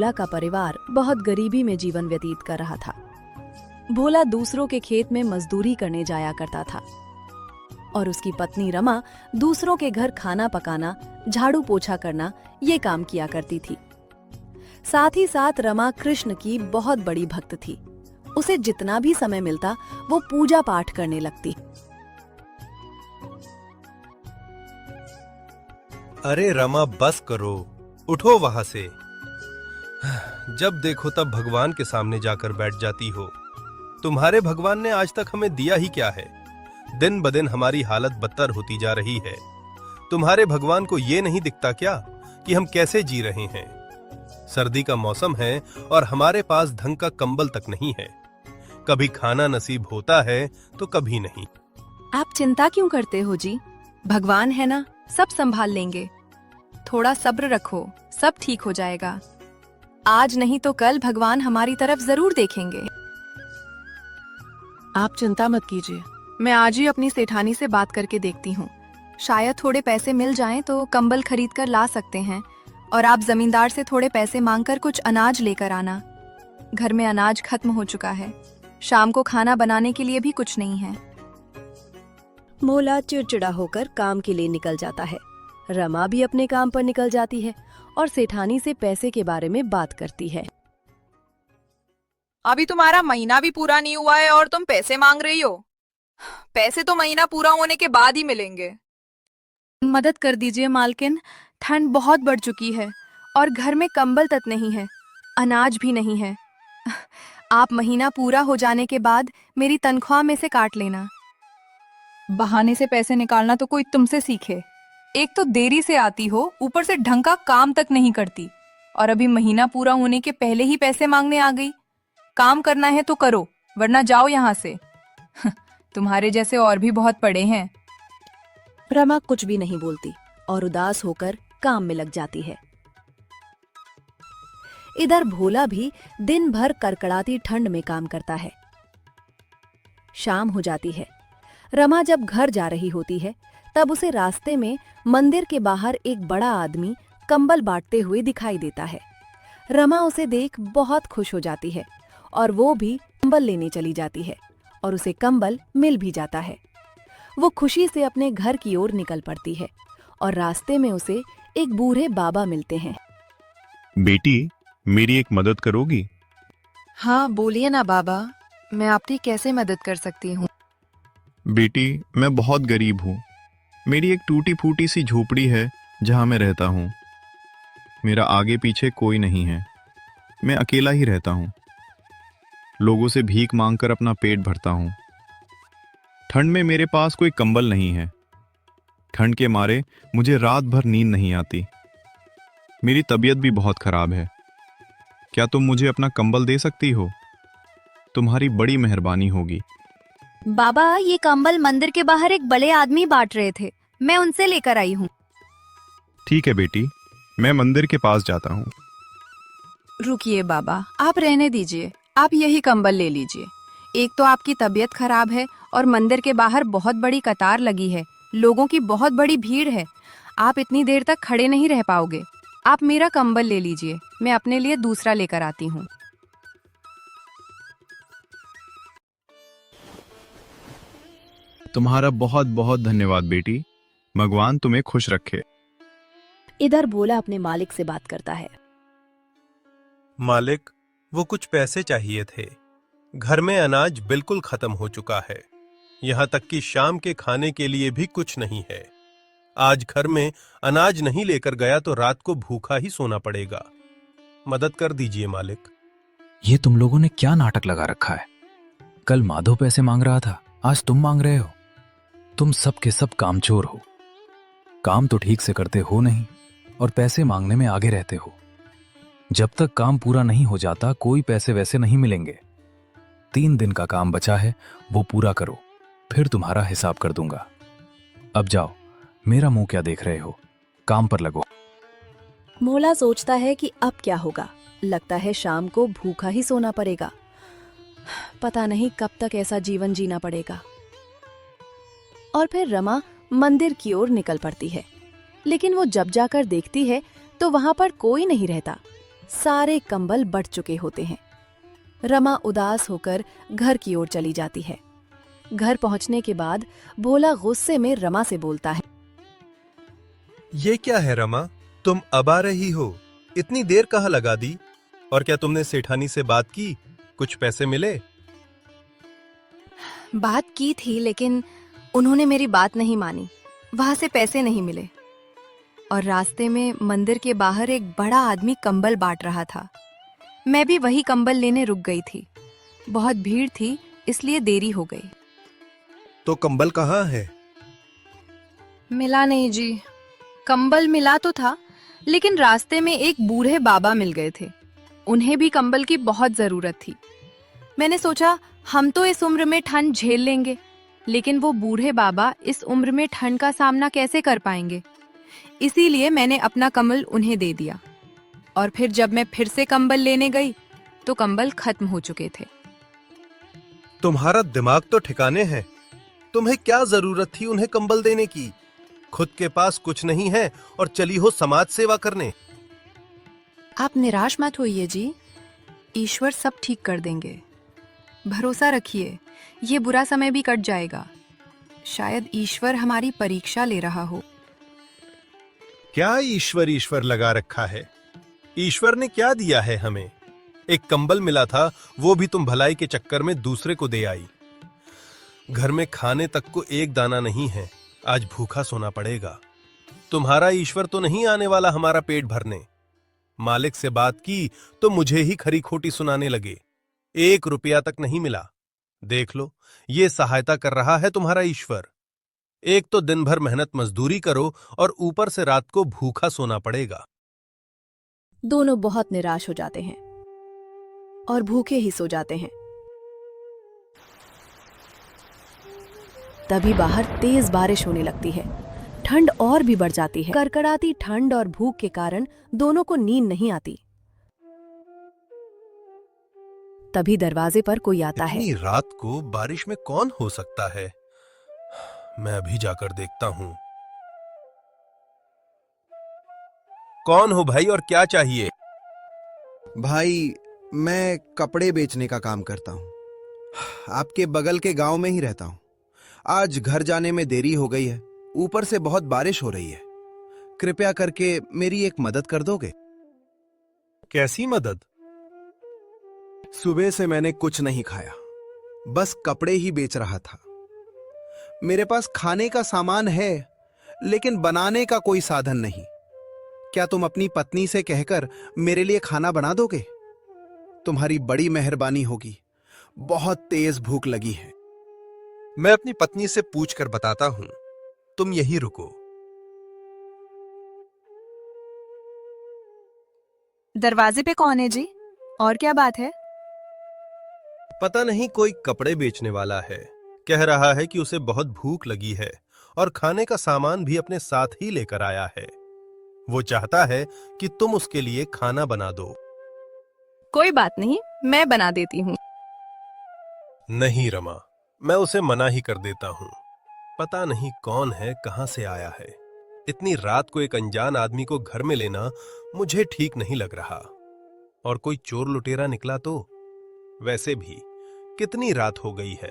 भोला का परिवार बहुत गरीबी में जीवन व्यतीत कर रहा था। भोला दूसरों के खेत में मजदूरी करने जाया करता था और उसकी पत्नी रमा दूसरों के घर खाना पकाना, झाड़ू पोछा करना ये काम किया करती थी। साथ ही साथ रमा कृष्ण की बहुत बड़ी भक्त थी। उसे जितना भी समय मिलता वो पूजा पाठ करने लगती। अरे रमा, बस करो, उठो वहां से। जब देखो तब भगवान के सामने जाकर बैठ जाती हो। तुम्हारे भगवान ने आज तक हमें दिया ही क्या है? दिन ब दिन हमारी हालत बदतर होती जा रही है। तुम्हारे भगवान को ये नहीं दिखता क्या कि हम कैसे जी रहे हैं? सर्दी का मौसम है और हमारे पास ढंग का कंबल तक नहीं है। कभी खाना नसीब होता है तो कभी नहीं। आप चिंता क्यों करते हो जी? भगवान है ना, सब संभाल लेंगे। थोड़ा सब्र रखो, सब ठीक हो जाएगा। आज नहीं तो कल भगवान हमारी तरफ जरूर देखेंगे। आप चिंता मत कीजिए, मैं आज ही अपनी सेठानी से बात करके देखती हूँ। शायद थोड़े पैसे मिल जाएं तो कंबल खरीद कर ला सकते हैं। और आप जमींदार से थोड़े पैसे मांगकर कुछ अनाज लेकर आना। घर में अनाज खत्म हो चुका है। शाम को खाना बनाने के लिए भी कुछ नहीं है। भोला चिड़चिड़ा होकर काम के लिए निकल जाता है। रमा भी अपने काम पर निकल जाती है और सेठानी से पैसे के बारे में बात करती है। अभी तुम्हारा महीना भी पूरा नहीं हुआ है और तुम पैसे मांग रही हो। पैसे तो महीना पूरा होने के बाद ही मिलेंगे। मदद कर दीजिए मालकिन, ठंड बहुत बढ़ चुकी है और घर में कंबल तक नहीं है, अनाज भी नहीं है। आप महीना पूरा हो जाने के बाद मेरी तनख्वाह में से काट लेना। बहाने से पैसे निकालना तो कोई तुमसे सीखे। एक तो देरी से आती हो, ऊपर से ढंग का काम तक नहीं करती और अभी महीना पूरा होने के पहले ही पैसे मांगने आ गई। काम करना है तो करो, वरना जाओ यहाँ से। तुम्हारे जैसे और भी बहुत पड़े हैं। रमा कुछ भी नहीं बोलती और उदास होकर काम में लग जाती है। इधर भोला भी दिन भर कड़कड़ाती ठंड में काम करता है। शाम हो जाती है। रमा जब घर जा रही होती है तब उसे रास्ते में मंदिर के बाहर एक बड़ा आदमी कंबल बांटते हुए दिखाई देता है। रमा उसे देख बहुत खुश हो जाती है और वो भी कंबल लेने चली जाती है और उसे कंबल मिल भी जाता है। वो खुशी से अपने घर की ओर निकल पड़ती है और रास्ते में उसे एक बूढ़े बाबा मिलते हैं। बेटी, मेरी एक मदद करोगी? हाँ बोलिए ना बाबा, मैं आपकी कैसे मदद कर सकती हूँ? बेटी, मैं बहुत गरीब हूँ। मेरी एक टूटी फूटी सी झोपड़ी है जहाँ मैं रहता हूँ। मेरा आगे पीछे कोई नहीं है। मैं अकेला ही रहता हूँ। लोगों से भीख मांगकर अपना पेट भरता हूँ। ठंड में मेरे पास कोई कंबल नहीं है। ठंड के मारे मुझे रात भर नींद नहीं आती। मेरी तबीयत भी बहुत खराब है। क्या तुम मुझे अपना कंबल दे सकती हो? तुम्हारी बड़ी मेहरबानी होगी। बाबा, ये कंबल मंदिर के बाहर एक बड़े आदमी बांट रहे थे, मैं उनसे लेकर आई हूँ। ठीक है बेटी, मैं मंदिर के पास जाता हूँ। रुकिए बाबा, आप रहने दीजिए, आप यही कंबल ले लीजिए। एक तो आपकी तबीयत खराब है और मंदिर के बाहर बहुत बड़ी कतार लगी है, लोगों की बहुत बड़ी भीड़ है। आप इतनी देर तक खड़े नहीं रह पाओगे। आप मेरा कंबल ले लीजिए, मैं अपने लिए दूसरा लेकर आती हूँ। तुम्हारा बहुत बहुत धन्यवाद बेटी। भगवान तुम्हें खुश रखे। इधर भोला अपने मालिक से बात करता है। मालिक, वो कुछ पैसे चाहिए थे। घर में अनाज बिल्कुल खत्म हो चुका है। यहाँ तक कि शाम के खाने के लिए भी कुछ नहीं है। आज घर में अनाज नहीं लेकर गया तो रात को भूखा ही सोना पड़ेगा। मदद कर दीजिए मालिक। ये तुम लोगों ने क्या नाटक लगा रखा है? कल माधव पैसे मांग रहा था, आज तुम मांग रहे हो। तुम सब के सब कामचोर हो। काम तो ठीक से करते हो नहीं और पैसे मांगने में आगे रहते हो। जब तक काम पूरा नहीं हो जाता कोई पैसे वैसे नहीं मिलेंगे। 3 दिन का काम बचा है, वो पूरा करो, फिर तुम्हारा हिसाब कर दूंगा। अब जाओ, मेरा मुंह क्या देख रहे हो, काम पर लगो। भोला सोचता है कि अब क्या होगा। लगता है शाम को भूखा ही सोना पड़ेगा। पता नहीं कब तक ऐसा जीवन जीना पड़ेगा। और फिर रमा मंदिर की ओर निकल पड़ती है, लेकिन वो जब जाकर देखती है तो वहां पर कोई नहीं रहता। सारे कंबल बट चुके होते हैं। रमा उदास होकर घर की ओर चली जाती है। घर पहुंचने के बाद भोला गुस्से में रमा से बोलता है। ये क्या है रमा, तुम अब आ रही हो? इतनी देर कहाँ लगा दी? और क्या तुमने सेठानी से बात की? कुछ पैसे मिले? बात की थी लेकिन उन्होंने मेरी बात नहीं मानी। वहां से पैसे नहीं मिले और रास्ते में मंदिर के बाहर एक बड़ा आदमी कंबल बांट रहा था। मैं भी वही कंबल लेने रुक गई थी। बहुत भीड़ थी इसलिए देरी हो गई। तो कंबल कहाँ है? मिला नहीं जी। कंबल मिला तो था लेकिन रास्ते में एक बूढ़े बाबा मिल गए थे। उन्हें भी कंबल की बहुत जरूरत थी। मैंने सोचा हम तो इस उम्र में ठंड झेल लेंगे, लेकिन वो बूढ़े बाबा इस उम्र में ठंड का सामना कैसे कर पाएंगे। इसीलिए मैंने अपना कंबल उन्हें दे दिया और फिर जब मैं फिर से कंबल लेने गई तो कंबल खत्म हो चुके थे। तुम्हारा दिमाग तो ठिकाने है। तुम्हें क्या जरूरत थी उन्हें कंबल देने की? खुद के पास कुछ नहीं है और चली हो समाज सेवा करने। आप निराश मत होइए जी, ईश्वर सब ठीक कर देंगे। भरोसा रखिए, ये बुरा समय भी कट जाएगा। शायद ईश्वर हमारी परीक्षा ले रहा हो। क्या ईश्वर ईश्वर लगा रखा है? ईश्वर ने क्या दिया है हमें? एक कंबल मिला था, वो भी तुम भलाई के चक्कर में दूसरे को दे आई। घर में खाने तक को एक दाना नहीं है, आज भूखा सोना पड़ेगा। तुम्हारा ईश्वर तो नहीं आने वाला हमारा पेट भरने। मालिक से बात की तो मुझे ही खरी खोटी सुनाने लगे। 1 रुपया तक नहीं मिला। देख लो, ये सहायता कर रहा है तुम्हारा ईश्वर। एक तो दिन भर मेहनत मजदूरी करो और ऊपर से रात को भूखा सोना पड़ेगा। दोनों बहुत निराश हो जाते हैं और भूखे ही सो जाते हैं। तभी बाहर तेज बारिश होने लगती है। ठंड और भी बढ़ जाती है। कड़कड़ाती ठंड और भूख के कारण दोनों को नींद नहीं आती। तभी दरवाजे पर कोई आता है। इतनी रात को बारिश में कौन हो सकता है? मैं अभी जाकर देखता हूं। कौन हो भाई और क्या चाहिए? भाई, मैं कपड़े बेचने का काम करता हूं। आपके बगल के गांव में ही रहता हूं। आज घर जाने में देरी हो गई है, ऊपर से बहुत बारिश हो रही है। कृपया करके मेरी एक मदद कर दोगे? कैसी मदद? सुबह से मैंने कुछ नहीं खाया, बस कपड़े ही बेच रहा था। मेरे पास खाने का सामान है लेकिन बनाने का कोई साधन नहीं। क्या तुम अपनी पत्नी से कहकर मेरे लिए खाना बना दोगे? तुम्हारी बड़ी मेहरबानी होगी, बहुत तेज भूख लगी है। मैं अपनी पत्नी से पूछकर बताता हूं, तुम यहीं रुको। दरवाजे पे कौन है जी? और क्या बात है? पता नहीं, कोई कपड़े बेचने वाला है। कह रहा है कि उसे बहुत भूख लगी है और खाने का सामान भी अपने साथ ही लेकर आया है। वो चाहता है कि तुम उसके लिए खाना बना दो। कोई बात नहीं, मैं बना देती हूँ। नहीं रमा, मैं उसे मना ही कर देता हूं। पता नहीं कौन है, कहां से आया है। इतनी रात को एक अनजान आदमी को घर में लेना मुझे ठीक नहीं लग रहा। और कोई चोर लुटेरा निकला तो? वैसे भी कितनी रात हो गई है,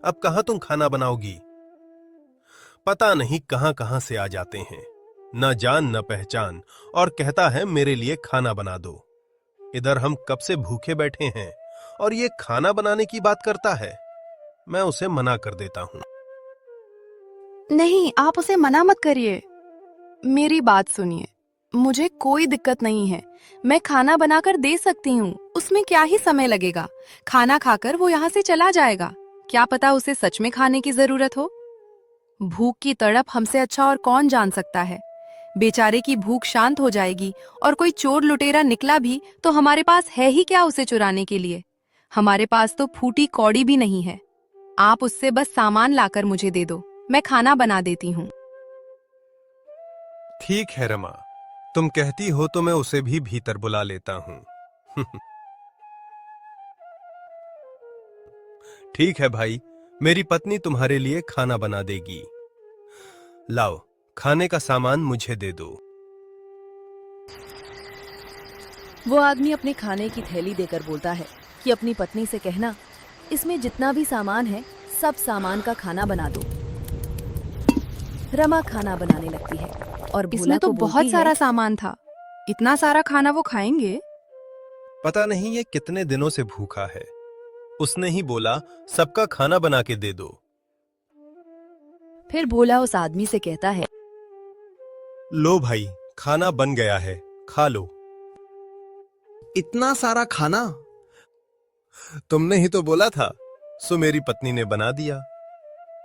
अब कहां तुम खाना बनाओगी? पता नहीं कहां कहां से आ जाते हैं, न जान न पहचान, और कहता है मेरे लिए खाना बना दो। इधर हम कब से भूखे बैठे हैं और ये खाना बनाने की बात करता है। मैं उसे मना कर देता हूं। नहीं, आप उसे मना मत करिए। मेरी बात सुनिए, मुझे कोई दिक्कत नहीं है। मैं खाना बनाकर दे सकती हूँ, उसमें क्या ही समय लगेगा। खाना खाकर वो यहाँ से चला जाएगा। क्या पता उसे सच में खाने की जरूरत हो। भूख की तड़प हमसे अच्छा और कौन जान सकता है। बेचारे की भूख शांत हो जाएगी और कोई चोर लुटेरा निकला भी तो हमारे पास है ही क्या उसे चुराने के लिए। हमारे पास तो फूटी कौड़ी भी नहीं है। आप उससे बस सामान लाकर मुझे दे दो, मैं खाना बना देती हूँ। ठीक है रमा, तुम कहती हो तो मैं उसे भी भीतर बुला लेता हूं। ठीक है भाई, मेरी पत्नी तुम्हारे लिए खाना बना देगी। लाओ, खाने का सामान मुझे दे दो। वो आदमी अपने खाने की थैली देकर बोलता है कि अपनी पत्नी से कहना, इसमें जितना भी सामान है सब सामान का खाना बना दो। रमा खाना बनाने लगती है और भोला इसमें तो को बहुत बोलती सारा है, सामान था, इतना सारा खाना वो खाएंगे? पता नहीं ये कितने दिनों से भूखा है। उसने ही बोला सबका खाना बना के दे दो। फिर भोला उस आदमी से कहता है, लो भाई, खाना बन गया है, खा लो। इतना सारा खाना? तुमने ही तो बोला था, सो मेरी पत्नी ने बना दिया।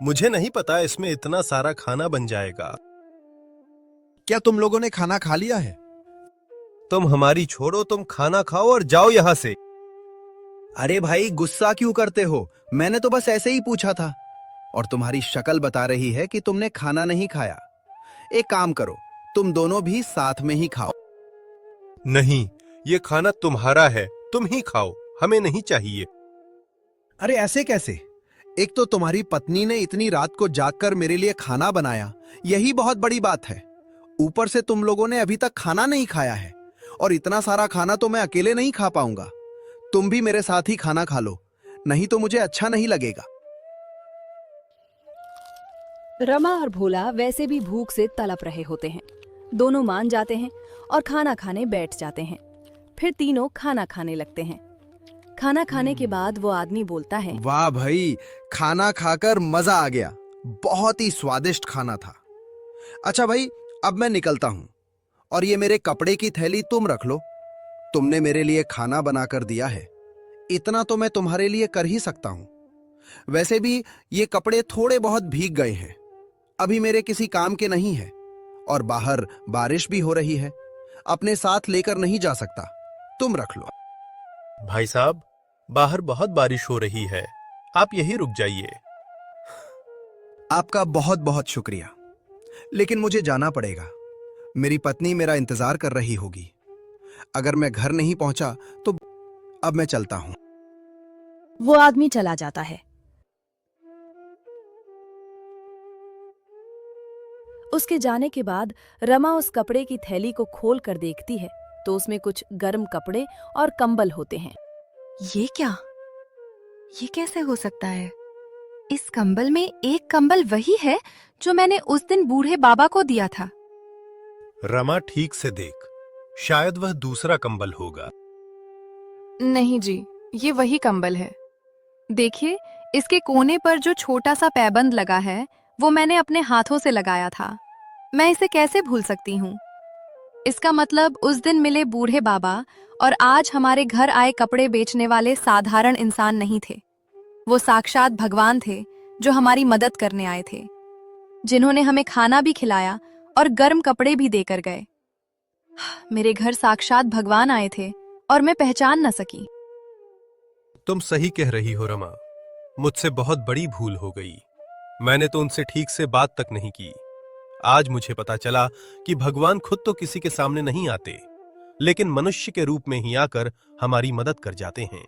मुझे नहीं पता इसमें इतना सारा खाना बन जाएगा। क्या तुम लोगों ने खाना खा लिया है? तुम हमारी छोड़ो, तुम खाना खाओ और जाओ यहां से। अरे भाई, गुस्सा क्यों करते हो? मैंने तो बस ऐसे ही पूछा था, और तुम्हारी शक्ल बता रही है कि तुमने खाना नहीं खाया। एक काम करो, तुम दोनों भी साथ में ही खाओ। नहीं, ये खाना तुम्हारा है, तुम ही खाओ, हमें नहीं चाहिए। अरे ऐसे कैसे? एक तो तुम्हारी पत्नी ने इतनी रात को जागकर मेरे लिए खाना बनाया, यही बहुत बड़ी बात है। ऊपर से तुम लोगों ने अभी तक खाना नहीं खाया है, और इतना सारा खाना तो मैं अकेले नहीं खा पाऊंगा। तुम भी मेरे साथ ही खाना खा लो, नहीं तो मुझे अच्छा नहीं लगेगा। रमा और भोला वैसे भी भूख से तड़प रहे होते हैं। दोनों मान जाते हैं और खाना खाने बैठ जाते हैं। फिर तीनों खाना खाने लगते हैं। खाना खाने के बाद वो आदमी बोलता है, वाह भाई, खाना खाकर मजा आ गया, बहुत ही स्वादिष्ट खाना था। अच्छा भाई, अब मैं निकलता हूं, और ये मेरे कपड़े की थैली तुम रख लो। तुमने मेरे लिए खाना बनाकर दिया है, इतना तो मैं तुम्हारे लिए कर ही सकता हूं। वैसे भी ये कपड़े थोड़े बहुत भीग गए हैं, अभी मेरे किसी काम के नहीं है, और बाहर बारिश भी हो रही है, अपने साथ लेकर नहीं जा सकता। तुम रख लो। भाई साहब, बाहर बहुत बारिश हो रही है, आप यहीं रुक जाइए। आपका बहुत बहुत शुक्रिया, लेकिन मुझे जाना पड़ेगा। मेरी पत्नी मेरा इंतजार कर रही होगी। अगर मैं घर नहीं पहुंचा तो अब मैं चलता हूं। वो आदमी चला जाता है। उसके जाने के बाद रमा उस कपड़े की थैली को खोल कर देखती है तो उसमें कुछ गर्म कपड़े और कंबल होते हैं। ये क्या? ये कैसे हो सकता है? इस कंबल में एक कंबल वही है जो मैंने उस दिन बूढ़े बाबा को दिया था। रमा, ठीक से देख, शायद वह दूसरा कंबल होगा। नहीं जी, ये वही कंबल है। देखिए, इसके कोने पर जो छोटा सा पैबंद लगा है वो मैंने अपने हाथों से लगाया था। मैं इसे कैसे भूल सकती हूँ? इसका मतलब उस दिन मिले बूढ़े बाबा और आज हमारे घर आए कपड़े बेचने वाले साधारण इंसान नहीं थे। वो साक्षात भगवान थे जो हमारी मदद करने आए थे, जिन्होंने हमें खाना भी खिलाया और गर्म कपड़े भी देकर गए। मेरे घर साक्षात भगवान आए थे और मैं पहचान न सकी। तुम सही कह रही हो रमा, मुझसे बहुत बड़ी भूल हो गई। मैंने तो उनसे ठीक से बात तक नहीं की। आज मुझे पता चला कि भगवान खुद तो किसी के सामने नहीं आते, लेकिन मनुष्य के रूप में ही आकर हमारी मदद कर जाते हैं।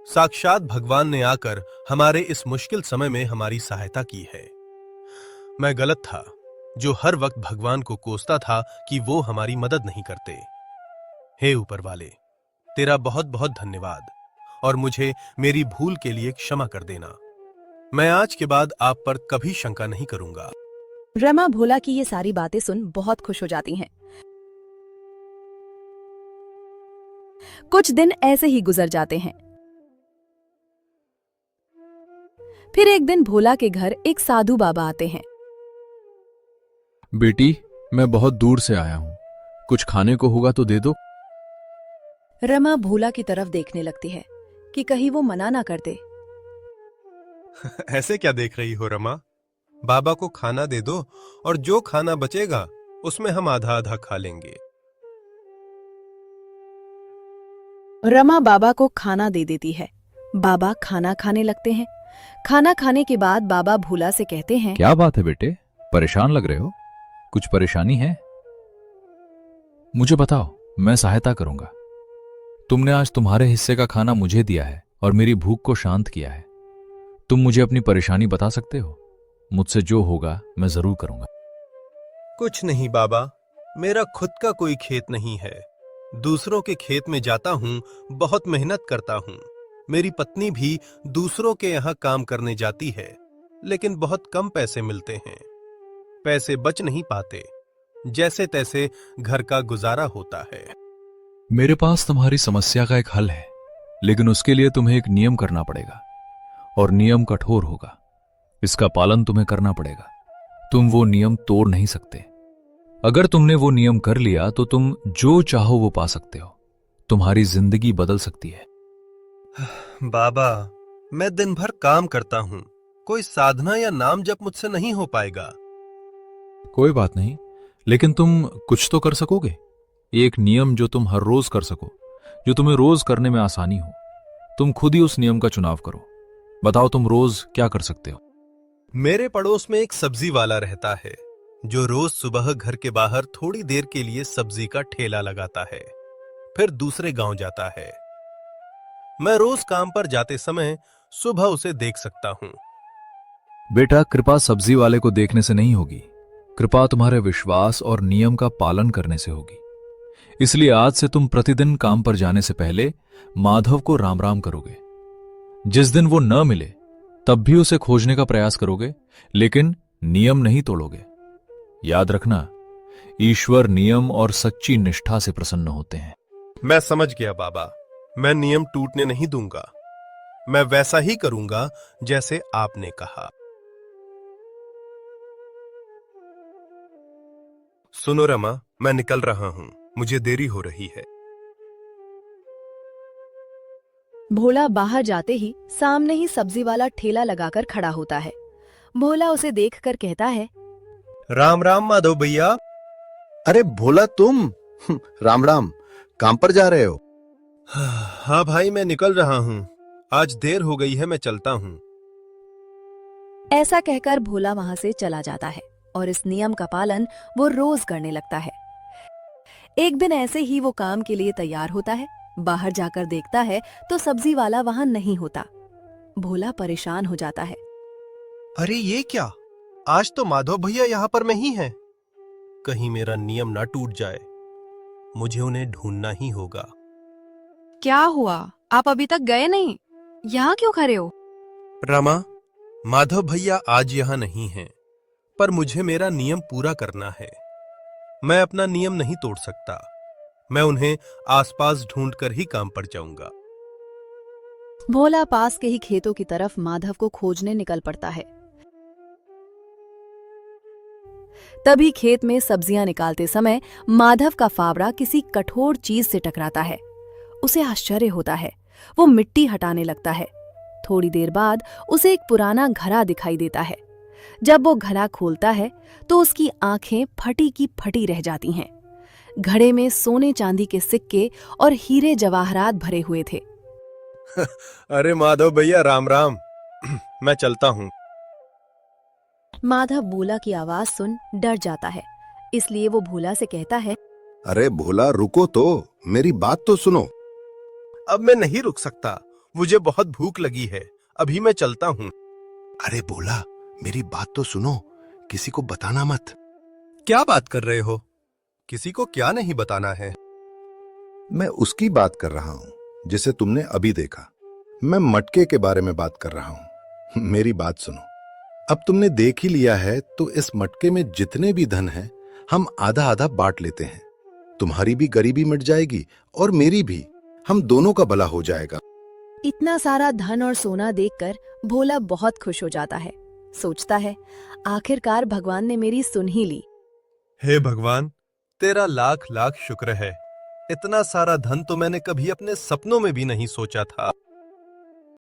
साक्षात भगवान ने आकर हमारे इस मुश्किल समय में हमारी सहायता की है। मैं गलत था जो हर वक्त भगवान को कोसता था कि वो हमारी मदद नहीं करते। हे ऊपर वाले, तेरा बहुत बहुत धन्यवाद, और मुझे मेरी भूल के लिए क्षमा कर देना। मैं आज के बाद आप पर कभी शंका नहीं करूंगा। रमा भोला की ये सारी बातें सुन बहुत खुश हो जाती हैं। कुछ दिन ऐसे ही गुजर जाते हैं। फिर एक दिन भोला के घर एक साधु बाबा आते हैं। बेटी, मैं बहुत दूर से आया हूं, कुछ खाने को होगा तो दे दो। रमा भोला की तरफ देखने लगती है कि कहीं वो मना ना कर दे। ऐसे क्या देख रही हो रमा? बाबा को खाना दे दो, और जो खाना बचेगा उसमें हम आधा आधा खा लेंगे। रमा बाबा को खाना दे देती है। बाबा खाना खाने लगते हैं। खाना खाने के बाद बाबा भोला से कहते हैं, क्या बात है बेटे, परेशान लग रहे हो? कुछ परेशानी है? मुझे बताओ, मैं सहायता करूंगा। तुमने आज तुम्हारे हिस्से का खाना मुझे दिया है और मेरी भूख को शांत किया है। तुम मुझे अपनी परेशानी बता सकते हो? मुझसे जो होगा मैं जरूर करूंगा। कुछ नहीं बाबा, मेरा खुद का कोई खेत नहीं है। दूसरों के खेत में जाता हूँ, बहुत मेहनत करता हूँ। मेरी पत्नी भी दूसरों के यहाँ काम करने जाती है, लेकिन बहुत कम पैसे मिलते हैं। पैसे बच नहीं पाते, जैसे तैसे घर का गुजारा होता है। मेरे पास तुम्हारी समस्या का एक हल है, लेकिन उसके लिए तुम्हें एक नियम करना पड़ेगा, और नियम कठोर होगा। इसका पालन तुम्हें करना पड़ेगा। तुम वो नियम तोड़ नहीं सकते। अगर तुमने वो नियम कर लिया तो तुम जो चाहो वो पा सकते हो। तुम्हारी जिंदगी बदल सकती है। बाबा, मैं दिन भर काम करता हूँ, कोई साधना या नाम जप मुझसे नहीं हो पाएगा। कोई बात नहीं, लेकिन तुम कुछ तो कर सकोगे। एक नियम जो तुम हर रोज कर सको, जो तुम्हें रोज करने में आसानी हो। तुम खुद ही उस नियम का चुनाव करो। बताओ तुम रोज क्या कर सकते हो। मेरे पड़ोस में एक सब्जी वाला रहता है, जो रोज सुबह घर के बाहर थोड़ी देर के लिए सब्जी का ठेला लगाता है, फिर दूसरे गांव जाता है। मैं रोज काम पर जाते समय सुबह उसे देख सकता हूं। बेटा, कृपा सब्जी वाले को देखने से नहीं होगी। कृपा तुम्हारे विश्वास और नियम का पालन करने से होगी। इसलिए आज से तुम प्रतिदिन काम पर जाने से पहले माधव को राम राम करोगे। जिस दिन वो न मिले तब भी उसे खोजने का प्रयास करोगे, लेकिन नियम नहीं तोड़ोगे। याद रखना, ईश्वर नियम और सच्ची निष्ठा से प्रसन्न होते हैं। मैं समझ गया बाबा, मैं नियम टूटने नहीं दूंगा। मैं वैसा ही करूंगा जैसे आपने कहा। सुनो रमा, मैं निकल रहा हूं, मुझे देरी हो रही है। भोला बाहर जाते ही सामने ही सब्जी वाला ठेला लगाकर खड़ा होता है। भोला उसे देखकर कहता है, राम राम माधव भैया। अरे भोला, तुम राम राम। काम पर जा रहे हो? हाँ भाई, मैं निकल रहा हूं। आज देर हो गई है, मैं चलता हूं। ऐसा कहकर भोला वहां से चला जाता है और इस नियम का पालन वो रोज करने लगता है। एक दिन ऐसे ही वो काम के लिए तैयार होता है। बाहर जाकर देखता है तो सब्जी वाला वहां नहीं होता। भोला परेशान हो जाता है। अरे ये क्या, आज तो माधव भैया यहां पर नहीं है। कहीं मेरा नियम ना टूट जाए। मुझे उन्हें ढूंढना ही होगा। क्या हुआ? आप अभी तक गए नहीं? यहाँ क्यों खड़े हो? रमा, माधव भैया आज यहां नहीं हैं, पर मुझे मेरा नियम पूरा करना है। मैं अपना नियम नहीं तोड़ सकता। मैं उन्हें आसपास ढूंढकर ही काम पर जाऊंगा। भोला पास के ही खेतों की तरफ माधव को खोजने निकल पड़ता है। तभी खेत में सब्जियां निकालते समय माधव का फावड़ा किसी कठोर चीज से टकराता है। उसे आश्चर्य होता है। वो मिट्टी हटाने लगता है। थोड़ी देर बाद उसे एक पुराना घड़ा दिखाई देता है। जब वो घड़ा खोलता है तो उसकी आंखें फटी की फटी रह जाती हैं। घड़े में सोने चांदी के सिक्के और हीरे जवाहरात भरे हुए थे। अरे माधव भैया, राम राम। मैं चलता हूं। माधव भोला की आवाज सुन डर जाता है, इसलिए वो भोला से कहता है, अरे भोला, रुको तो, मेरी बात तो सुनो। अब मैं नहीं रुक सकता, मुझे बहुत भूख लगी है। अभी मैं चलता हूं। अरे भोला, मेरी बात तो सुनो, किसी को बताना मत। क्या बात कर रहे हो? किसी को क्या नहीं बताना है? मैं उसकी बात कर रहा हूं जिसे तुमने अभी देखा। मैं मटके के बारे में बात कर रहा हूं। मेरी बात सुनो। अब तुमने देख ही लिया है तो इस मटके में जितने भी धन है, हम आधा आधा बांट लेते हैं। तुम्हारी भी गरीबी मिट जाएगी और मेरी भी। हम दोनों का भला हो जाएगा। इतना सारा धन और सोना देखकर भोला बहुत खुश हो जाता है। सोचता है, आखिरकार भगवान ने मेरी सुन ही ली। हे भगवान, तेरा लाख लाख शुक्र है। इतना सारा धन तो मैंने कभी अपने सपनों में भी नहीं सोचा था।